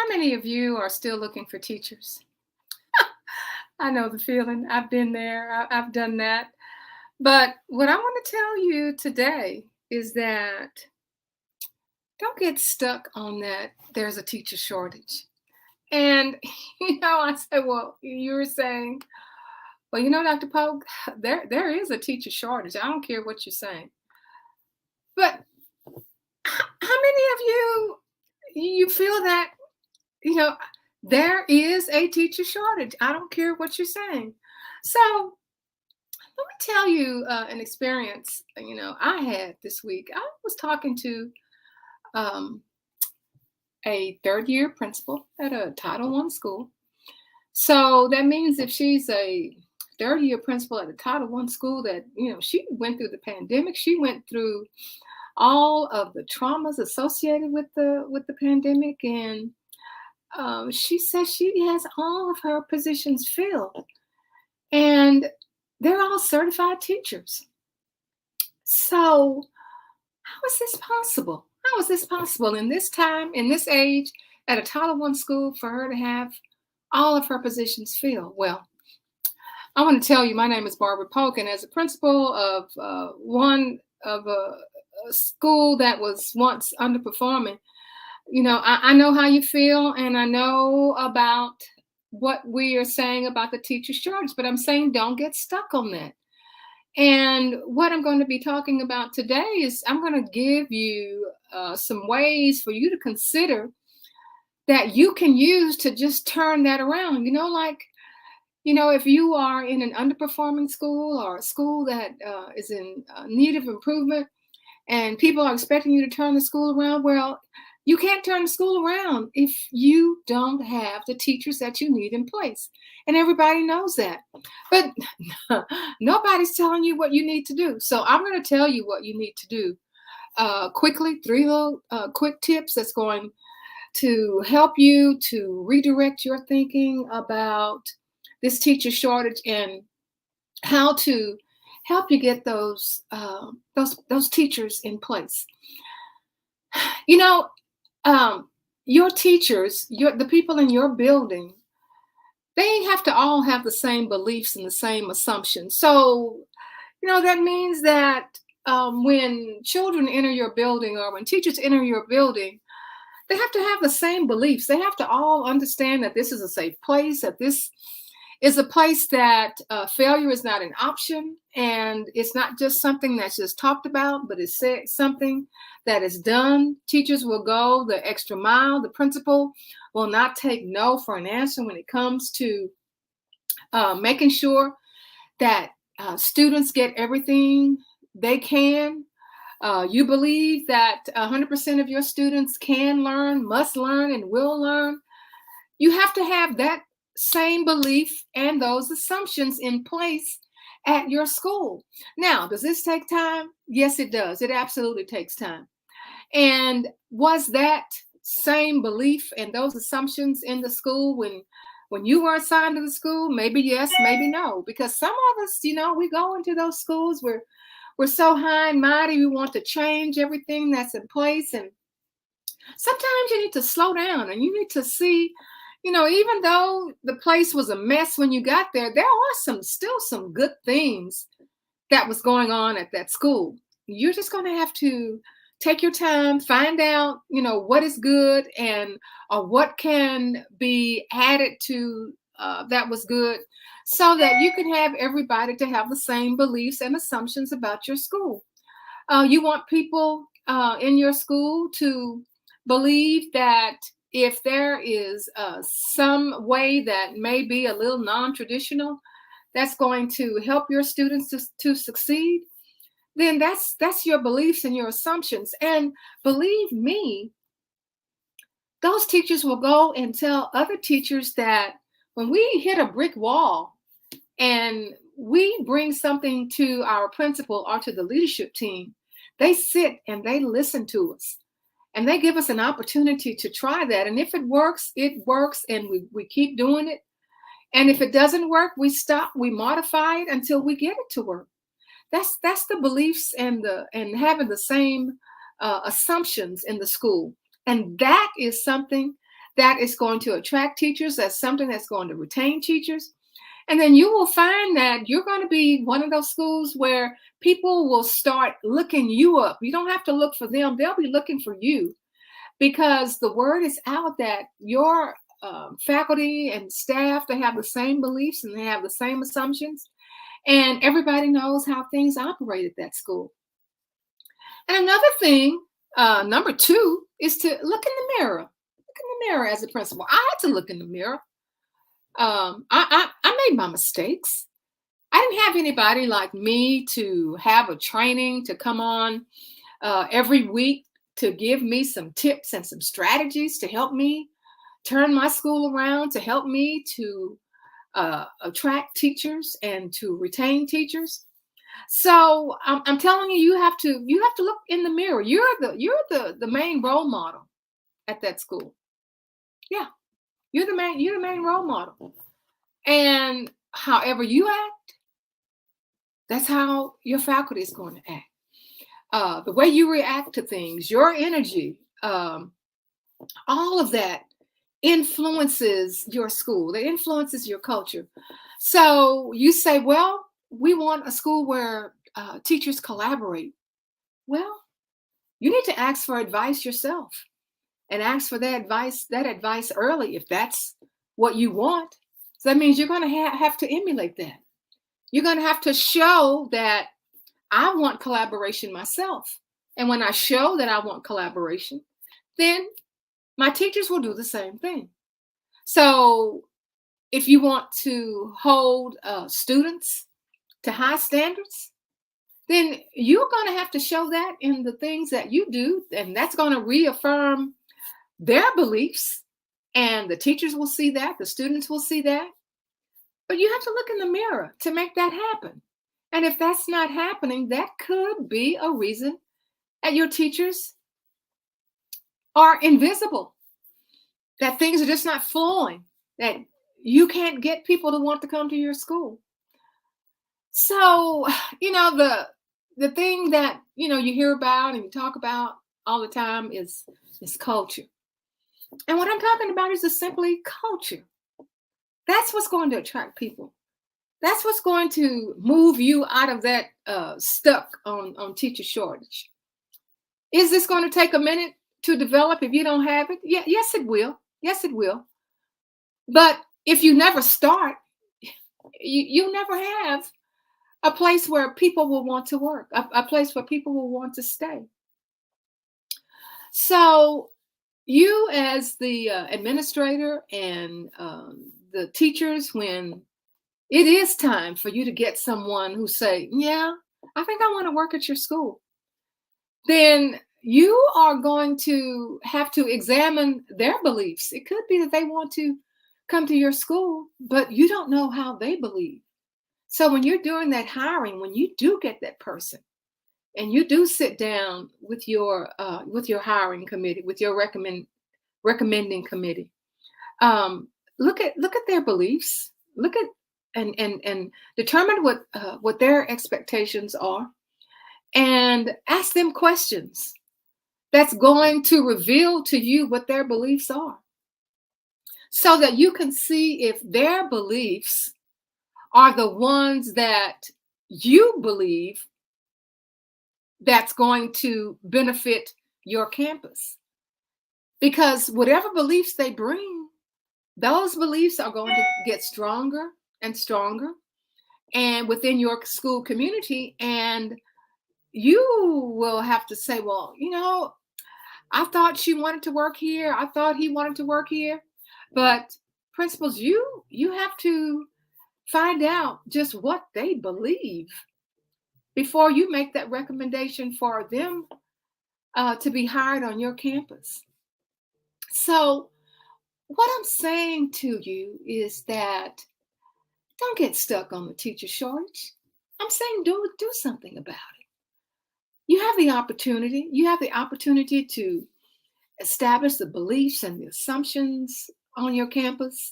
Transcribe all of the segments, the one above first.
How many of you are still looking for teachers? I know the feeling. I've been there. I've done that. But what I want to tell you today is that don't get stuck on that there's a teacher shortage. And I said, well, you were saying, well, Dr. Polk, there is a teacher shortage. I don't care what you're saying. But how many of you feel that, you know, there is a teacher shortage? I don't care what you're saying. So let me tell you an experience, I had this week. I was talking to um, a third year principal at a Title I school. So that means if she's a third year principal at a Title I school that, she went through the pandemic, she went through all of the traumas associated with the pandemic, and she says she has all of her positions filled, and they're all certified teachers. So how is this possible? How is this possible in this time, in this age, at a Title I school for her to have all of her positions filled? Well, I want to tell you, my name is Barbara Polk, and as a principal of one of a school that was once underperforming, I know how you feel, and I know about what we are saying about the teacher shortage, but I'm saying don't get stuck on that. And what I'm going to be talking about today is I'm going to give you some ways for you to consider that you can use to just turn that around. If you are in an underperforming school or a school that is in need of improvement and people are expecting you to turn the school around, well, you can't turn the school around if you don't have the teachers that you need in place. And everybody knows that. But nobody's telling you what you need to do. So I'm going to tell you what you need to do quickly, 3 little quick tips that's going to help you to redirect your thinking about this teacher shortage and how to help you get those teachers in place. Your teachers, the people in your building, they have to all have the same beliefs and the same assumptions. So, that means that when children enter your building or when teachers enter your building, they have to have the same beliefs. They have to all understand that this is a safe place, that this is a place that failure is not an option, and it's not just something that's just talked about, but it's something that is done. Teachers will go the extra mile. The principal will not take no for an answer when it comes to making sure that students get everything they can. You believe that 100% of your students can learn, must learn, and will learn. You have to have that same belief and those assumptions in place at your school. Now, does this take time? Yes, it does. It absolutely takes time. And was that same belief and those assumptions in the school when you were assigned to the school? Maybe yes, maybe no. Because some of us, we go into those schools where we're so high and mighty, we want to change everything that's in place. And sometimes you need to slow down and you need to see, even though the place was a mess when you got there, there are still some good things that was going on at that school. You're just going to have to take your time, find out, what is good and what can be added to that was good, so that you can have everybody to have the same beliefs and assumptions about your school. You want people in your school to believe that if there is some way that may be a little non-traditional that's going to help your students to succeed, then that's your beliefs and your assumptions. And believe me, those teachers will go and tell other teachers that when we hit a brick wall and we bring something to our principal or to the leadership team, they sit and they listen to us. And they give us an opportunity to try that. And if it works, and we keep doing it. And if it doesn't work, we stop, we modify it until we get it to work. That's the beliefs and having the same assumptions in the school. And that is something that is going to attract teachers. That's something that's going to retain teachers. And then you will find that you're going to be one of those schools where people will start looking you up. You don't have to look for them, they'll be looking for you, because the word is out that your faculty and staff, they have the same beliefs and they have the same assumptions. And everybody knows how things operate at that school. And another thing, number two, is to look in the mirror. Look in the mirror as a principal. I had to look in the mirror. I made my mistakes. I didn't have anybody like me to have a training to come on every week to give me some tips and some strategies to help me turn my school around, to help me to attract teachers and to retain teachers. So I'm telling you, you have to look in the mirror. You're the main role model at that school. Yeah, you're the main role model. And however you act, that's how your faculty is going to act. The way you react to things, your energy, all of that influences your school. It influences your culture. So you say, well, we want a school where teachers collaborate. Well, you need to ask for advice yourself and ask for that advice early if that's what you want. So that means you're going to have to emulate that. You're going to have to show that I want collaboration myself. And when I show that I want collaboration, then my teachers will do the same thing. So if you want to hold students to high standards, then you're going to have to show that in the things that you do. And that's going to reaffirm their beliefs. And the teachers will see that, the students will see that. But you have to look in the mirror to make that happen. And if that's not happening, that could be a reason that your teachers are invisible, that things are just not flowing, that you can't get people to want to come to your school. So, the thing that, you hear about and you talk about all the time is culture. And what I'm talking about is just simply culture. That's what's going to attract people. That's what's going to move you out of that stuck on teacher shortage. Is this going to take a minute to develop if you don't have it? Yeah, yes, it will. Yes, it will. But if you never start, you never have a place where people will want to work, a place where people will want to stay. So you as the administrator and the teachers, when it is time for you to get someone who say, yeah, I think I want to work at your school, then you are going to have to examine their beliefs. It could be that they want to come to your school, but you don't know how they believe. So when you're doing that hiring, when you do get that person and you do sit down with your hiring committee, with your recommending committee, look at their beliefs, look at and determine what their expectations are, and ask them questions that's going to reveal to you what their beliefs are, so that you can see if their beliefs are the ones that you believe that's going to benefit your campus. Because whatever beliefs they bring, those beliefs are going to get stronger and stronger and within your school community. And you will have to say, well, I thought she wanted to work here. I thought he wanted to work here. But principals, you have to find out just what they believe before you make that recommendation for them to be hired on your campus. So what I'm saying to you is that don't get stuck on the teacher shortage. I'm saying do something about it. You have the opportunity. You have the opportunity to establish the beliefs and the assumptions on your campus.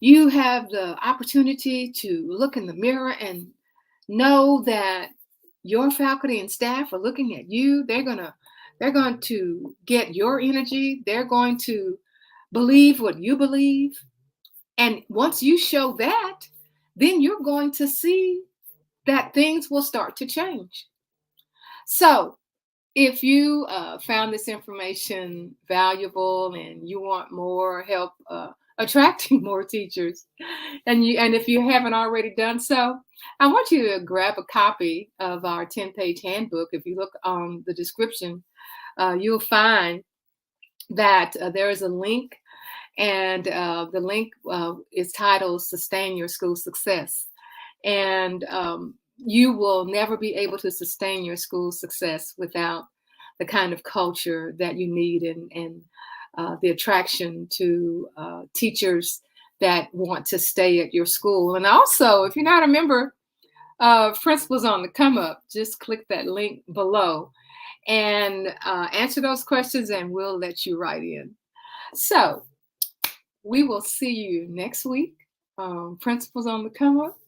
You have the opportunity to look in the mirror and know that your faculty and staff are looking at you. They're going to get your energy. They're going to Believe what you believe. And once you show that, then you're going to see that things will start to change. So, if you found this information valuable and you want more help attracting more teachers, and if you haven't already done so, I want you to grab a copy of our 10-page handbook. If you look on the description, you'll find that there is a link, and the link is titled "Sustain Your School Success." And you will never be able to sustain your school success without the kind of culture that you need, and the attraction to teachers that want to stay at your school. And also, if you're not a member of Principals on the Come Up, just click that link below and answer those questions, and we'll let you right in. So we will see you next week, Principals on the Come Up,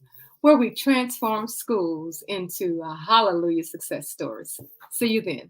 where we transform schools into hallelujah success stories. See you then.